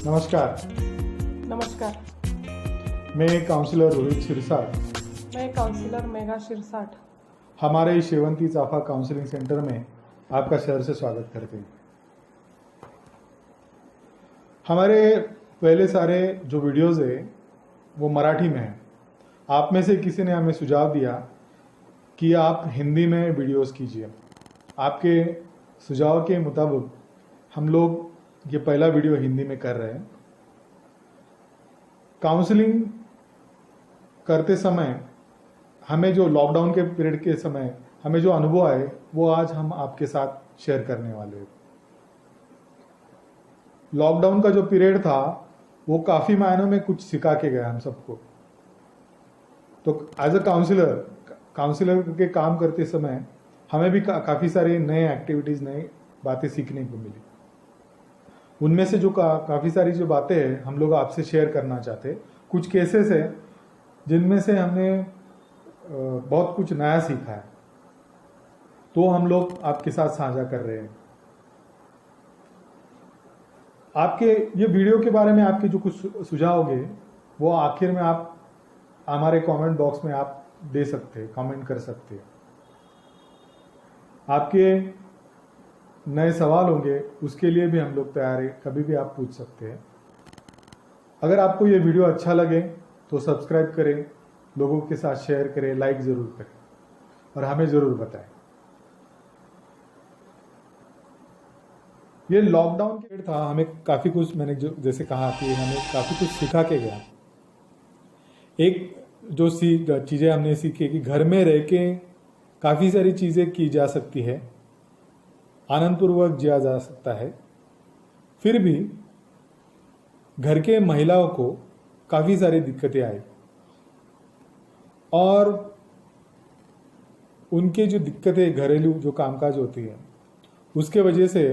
नमस्कार। नमस्कार। मैं काउंसलर रोहित शिरसाट। मैं काउंसलर मेघा शिरसाट हमारे शेवंती चाफा काउंसलिंग सेंटर में आपका शहर से स्वागत करते हैं। हमारे पहले सारे जो वीडियोस है वो मराठी में हैं। आप में से किसी ने हमें सुझाव दिया कि आप हिंदी में वीडियोस कीजिए। आपके सुझाव के मुताबिक हम लोग ये पहला वीडियो हिंदी में कर रहे हैं। काउंसलिंग करते समय हमें जो लॉकडाउन के पीरियड के समय हमें जो अनुभव आए वो आज हम आपके साथ शेयर करने वाले हैं। लॉकडाउन का जो पीरियड था वो काफ़ी मायनों में कुछ सिखा के गया हम सबको। तो एज अ काउंसलर के काम करते समय हमें भी काफ़ी सारी नए एक्टिविटीज़ नई बातें सीखने को मिली। उनमें से जो काफ़ी सारी जो बातें हैं हम लोग आपसे शेयर करना चाहते हैं। कुछ केसेस है जिनमें से हमने बहुत कुछ नया सीखा है, तो हम लोग आपके साथ साझा कर रहे हैं। आपके ये वीडियो के बारे में आपके जो कुछ सुझाव होंगे वो आखिर में आप हमारे कमेंट बॉक्स में आप दे सकते हैं, कमेंट कर सकते हैं। आपके नए सवाल होंगे उसके लिए भी हम लोग तैयार हैं, कभी भी आप पूछ सकते हैं। अगर आपको ये वीडियो अच्छा लगे तो सब्सक्राइब करें, लोगों के साथ शेयर करें, लाइक ज़रूर करें और हमें ज़रूर बताएं। ये लॉकडाउन पीरियड था, हमें काफ़ी कुछ, मैंने जो जैसे कहा कि हमें काफ़ी कुछ सिखा के गया। एक जो चीज़ें हमने सीखी कि घर में रह के काफ़ी सारी चीज़ें की जा सकती है, आनंदपूर्वक जिया जा सकता है। फिर भी घर के महिलाओं को काफ़ी सारी दिक्कतें आई और उनके जो दिक्कतें घरेलू जो कामकाज होती है उसके वजह से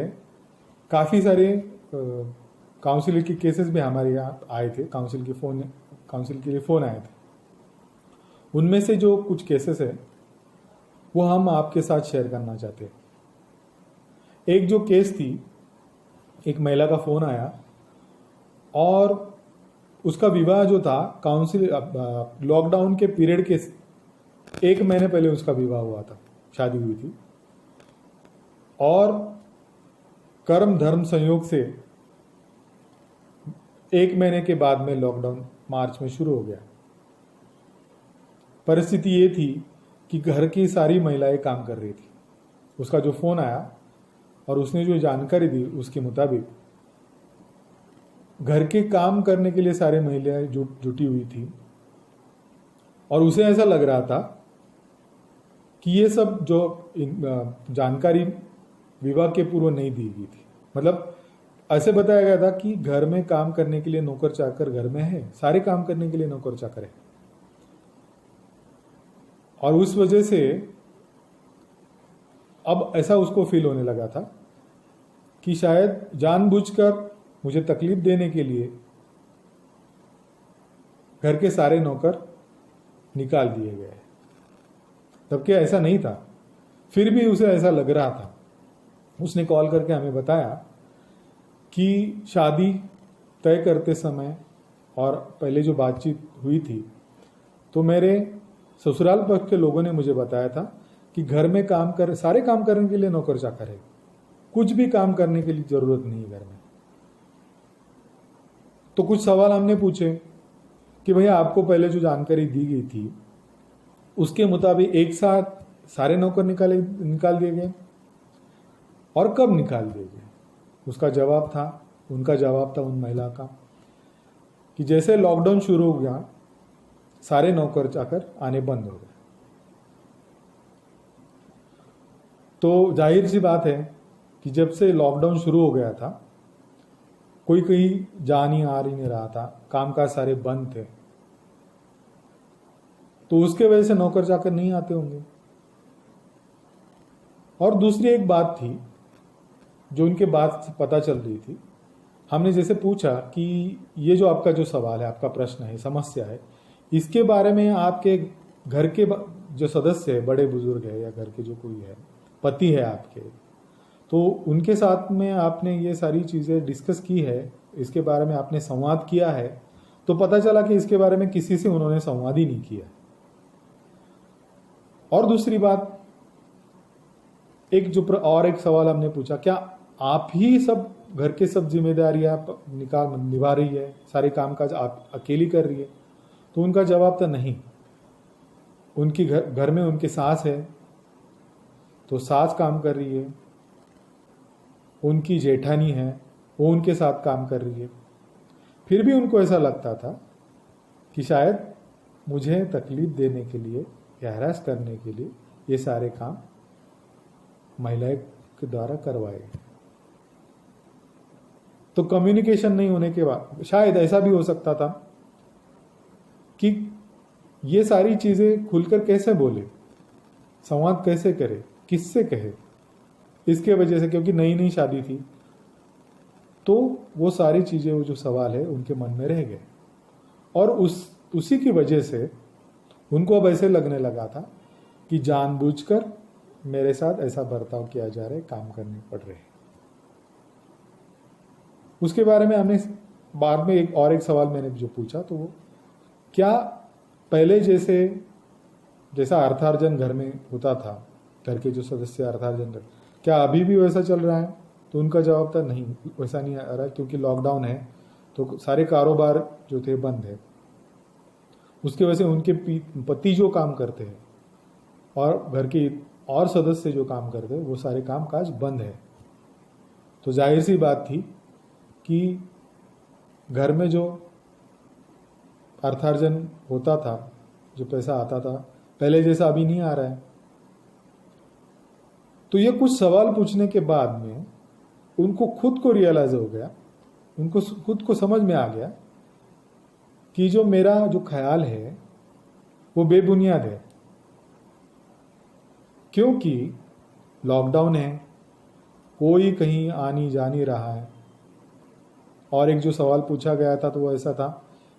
काफ़ी सारे काउंसिल के केसेस भी हमारे यहाँ आए थे। काउंसिल के लिए फ़ोन आए थे। उनमें से जो कुछ केसेस है वो हम आपके साथ शेयर करना चाहते हैं। एक जो केस थी, एक महिला का फ़ोन आया और उसका विवाह जो था लॉकडाउन के पीरियड के 1 महीने पहले उसका विवाह हुआ था, शादी हुई थी और कर्म धर्म संयोग से 1 महीने के बाद में लॉकडाउन मार्च में शुरू हो गया। परिस्थिति ये थी कि घर की सारी महिलाएं काम कर रही थी। उसका जो फ़ोन आया और उसने जो जानकारी दी उसके मुताबिक घर के काम करने के लिए सारी महिलाएं जुटी हुई थी और उसे ऐसा लग रहा था कि ये सब जो जानकारी विवाह के पूर्व नहीं दी गई थी। मतलब ऐसे बताया गया था कि घर में काम करने के लिए नौकर चाकर घर में है, सारे काम करने के लिए नौकर चाकर है और उस वजह से अब ऐसा उसको फील होने लगा था कि शायद जानबूझकर मुझे तकलीफ देने के लिए घर के सारे नौकर निकाल दिए गए, जबकि ऐसा नहीं था। फिर भी उसे ऐसा लग रहा था। उसने कॉल करके हमें बताया कि शादी तय करते समय और पहले जो बातचीत हुई थी तो मेरे ससुराल पक्ष के लोगों ने मुझे बताया था कि घर में सारे काम करने के लिए नौकर चाकर है, कुछ भी काम करने के लिए जरूरत नहीं है घर में। तो कुछ सवाल हमने पूछे कि भैया आपको पहले जो जानकारी दी गई थी उसके मुताबिक एक साथ सारे नौकर निकाल दिए गए और कब निकाल दिए गए? उनका जवाब था उन महिला का कि जैसे लॉकडाउन शुरू हो गया सारे नौकर चाकर आने बंद हो गए। तो जाहिर सी बात है कि जब से लॉकडाउन शुरू हो गया था कोई कहीं जा नहीं आ नहीं रहा था, कामकाज सारे बंद थे, तो उसके वजह से नौकर चाकर नहीं आते होंगे। और दूसरी एक बात थी जो उनके बात से पता चल रही थी। हमने जैसे पूछा कि ये जो आपका जो सवाल है, आपका प्रश्न है, समस्या है, इसके बारे में आपके घर के जो सदस्य है, बड़े बुजुर्ग है या घर के जो कोई है, पति है आपके, तो उनके साथ में आपने ये सारी चीज़ें डिस्कस की है इसके बारे में आपने संवाद किया है, तो पता चला कि इसके बारे में किसी से उन्होंने संवाद ही नहीं किया। और दूसरी बात, और एक सवाल हमने पूछा, क्या आप ही सब घर के सब जिम्मेदारियां निभा रही है, सारे कामकाज आप अकेली कर रही है? तो उनका जवाब था नहीं। उनकी घर में उनकी सास है, तो सास काम कर रही है। उनकी जेठानी है, वो उनके साथ काम कर रही है। फिर भी उनको ऐसा लगता था कि शायद मुझे तकलीफ देने के लिए या हैरास करने के लिए ये सारे काम महिलाएं के द्वारा करवाए। तो कम्युनिकेशन नहीं होने के बाद शायद ऐसा भी हो सकता था कि ये सारी चीजें खुलकर कैसे बोले, संवाद कैसे करे, किससे कहे, इसके वजह से, क्योंकि नई नई शादी थी, तो वो सारी चीजें, वो जो सवाल है उनके मन में रह गए। और उसी की वजह से उनको अब ऐसे लगने लगा था कि जानबूझकर मेरे साथ ऐसा बर्ताव किया जा रहा है, काम करने पड़ रहे हैं। उसके बारे में हमने बाद में एक सवाल मैंने जो पूछा, तो वो क्या पहले जैसा अर्थार्जन घर में होता था, घर के जो सदस्य अर्थार्जन कर, क्या अभी भी वैसा चल रहा है? तो उनका जवाब था नहीं, वैसा नहीं आ रहा है, क्योंकि लॉकडाउन है तो सारे कारोबार जो थे बंद है। उसके वजह से उनके पति जो काम करते हैं और घर के और सदस्य जो काम करते हैं, वो सारे काम काज बंद है। तो जाहिर सी बात थी कि घर में जो अर्थार्जन होता था, जो पैसा आता था, पहले जैसा अभी नहीं आ रहा है। तो ये कुछ सवाल पूछने के बाद में उनको खुद को रियलाइज हो गया, उनको खुद को समझ में आ गया कि जो मेरा जो ख्याल है वो बेबुनियाद है। क्योंकि लॉकडाउन है, कोई कहीं आ नहीं जा नहीं रहा है। और एक जो सवाल पूछा गया था तो वो ऐसा था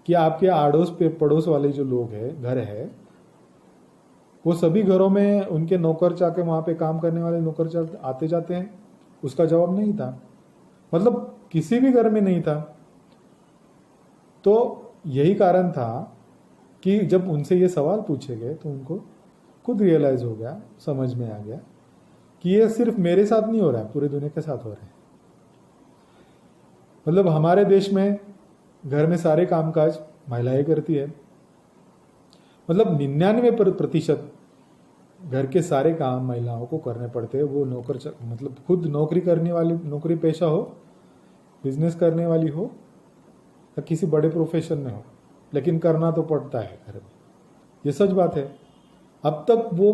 कि आपके आड़ोस पे पड़ोस वाले जो लोग हैं, घर है, वो सभी घरों में उनके नौकर चाकर, वहां पे काम करने वाले नौकर चाकर आते जाते हैं? उसका जवाब नहीं था, मतलब किसी भी घर में नहीं था। तो यही कारण था कि जब उनसे ये सवाल पूछे गए तो उनको खुद रियलाइज हो गया, समझ में आ गया कि ये सिर्फ मेरे साथ नहीं हो रहा है, पूरी दुनिया के साथ हो रहा है। मतलब हमारे देश में घर में सारे कामकाज महिलाएं करती है। मतलब 99% घर के सारे काम महिलाओं को करने पड़ते हैं। वो मतलब खुद नौकरी करने वाली, नौकरी पेशा हो, बिजनेस करने वाली हो या किसी बड़े प्रोफेशन में हो, लेकिन करना तो पड़ता है घर में। ये सच बात है। अब तक वो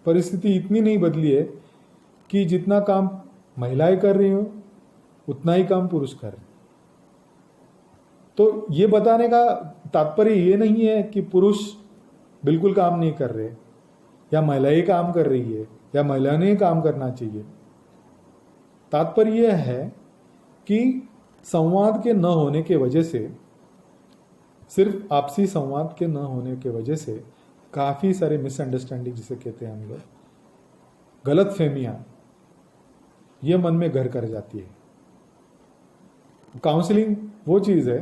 परिस्थिति इतनी नहीं बदली है कि जितना काम महिलाएं कर रही हो उतना ही काम पुरुष कर रहे हैं। तो ये बताने का तात्पर्य ये नहीं है कि पुरुष बिल्कुल काम नहीं कर रहे या महिलाएं काम कर रही है या महिला ने काम करना चाहिए। तात्पर्य यह है कि संवाद के न होने के वजह से, सिर्फ आपसी संवाद के न होने के वजह से काफी सारे मिसअंडरस्टैंडिंग जिसे कहते हैं हम लोग, गलत फहमियां, ये मन में घर कर जाती है। काउंसलिंग वो चीज है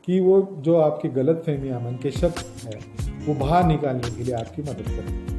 कि वो जो आपकी गलत फहमियां, मन के शक है, वो बाहर निकालने के लिए आपकी मदद करे।